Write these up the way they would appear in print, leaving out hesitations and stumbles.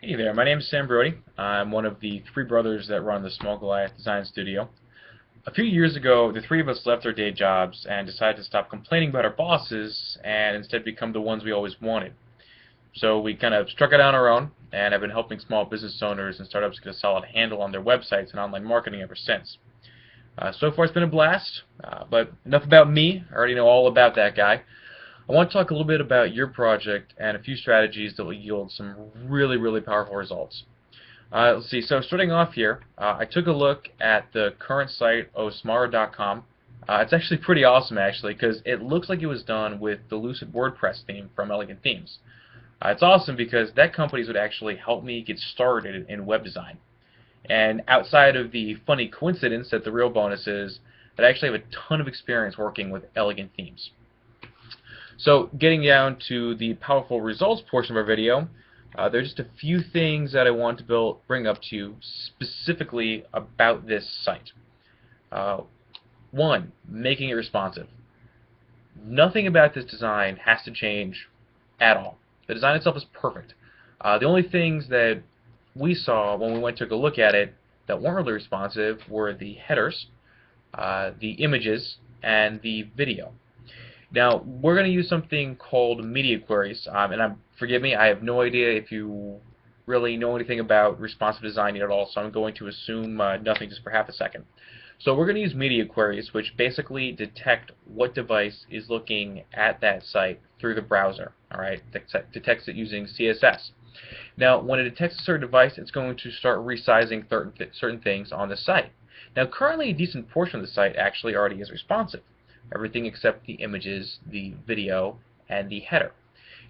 Hey there, my name is Sam Brody. I'm one of the three brothers that run the Small Goliath Design Studio. A few years ago, the three of us left our day jobs and decided to stop complaining about our bosses and instead become the ones we always wanted. So we kind of struck it on our own and have been helping small business owners and startups get a solid handle on their websites and online marketing ever since. So far it's been a blast, but enough about me. I already know all about that guy. I want to talk a little bit about your project and a few strategies that will yield some really powerful results. Let's see, so starting off here, I took a look at the current site, osmara.com. It's actually pretty awesome, actually, because it looks like it was done with the Lucid WordPress theme from Elegant Themes. It's awesome because that company would actually help me get started in web design. And outside of the funny coincidence that the real bonus is that I actually have a ton of experience working with Elegant Themes. So getting down to the powerful results portion of our video, there are just a few things that I want to bring up to you specifically about this site. One, making it responsive. Nothing about this design has to change at all. The design itself is perfect. The only things that we saw when we went and took a look at it that weren't really responsive were the headers, the images, and the video. Now, we're going to use something called media queries, and forgive me, I have no idea if you really know anything about responsive design yet at all, so I'm going to assume nothing just for half a second. So we're going to use media queries, which basically detect what device is looking at that site through the browser. All right, detects it using CSS. Now, when it detects a certain device, it's going to start resizing certain things on the site. Now, currently, a decent portion of the site actually already is responsive. Everything except the images, the video, and the header.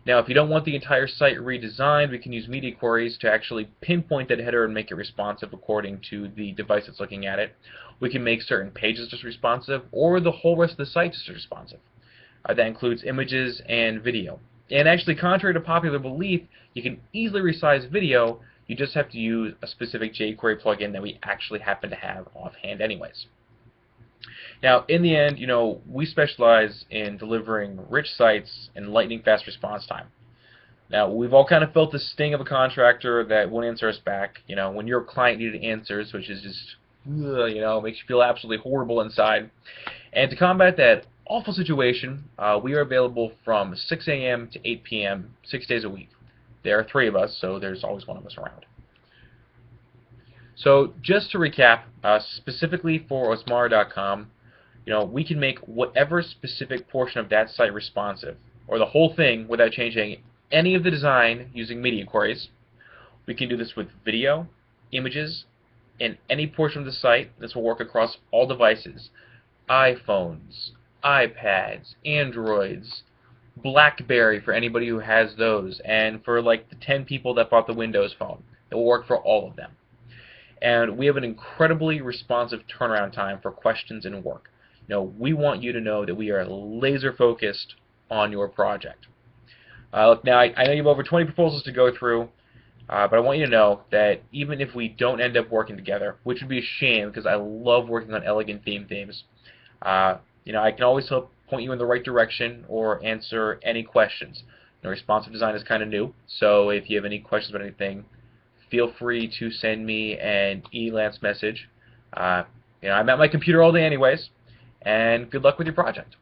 Now, if you don't want the entire site redesigned, we can use media queries to actually pinpoint that header and make it responsive according to the device that's looking at it. We can make certain pages just responsive, or the whole rest of the site just responsive. That includes images and video. And actually, contrary to popular belief, you can easily resize video. You just have to use a specific jQuery plugin that we actually happen to have offhand anyways. Now, in the end, we specialize in delivering rich sites and lightning fast response time. Now, we've all kind of felt the sting of a contractor that won't answer us back. When your client needed answers, which is just, makes you feel absolutely horrible inside. And to combat that awful situation, we are available from 6 a.m. to 8 p.m. 6 days a week. There are three of us, so there's always one of us around. So just to recap, specifically for osmara.com, we can make whatever specific portion of that site responsive, or the whole thing without changing any of the design using media queries. We can do this with video, images, and any portion of the site. This will work across all devices: iPhones, iPads, Androids, BlackBerry for anybody who has those, and for like the 10 people that bought the Windows phone. It will work for all of them. And we have an incredibly responsive turnaround time for questions and work. We want you to know that we are laser focused on your project. Now, I know you have over 20 proposals to go through, but I want you to know that even if we don't end up working together, which would be a shame because I love working on Elegant themes, I can always help point you in the right direction or answer any questions. Responsive design is kind of new, so if you have any questions about anything, feel free to send me an e-lance message. I'm at my computer all day anyways, and good luck with your project.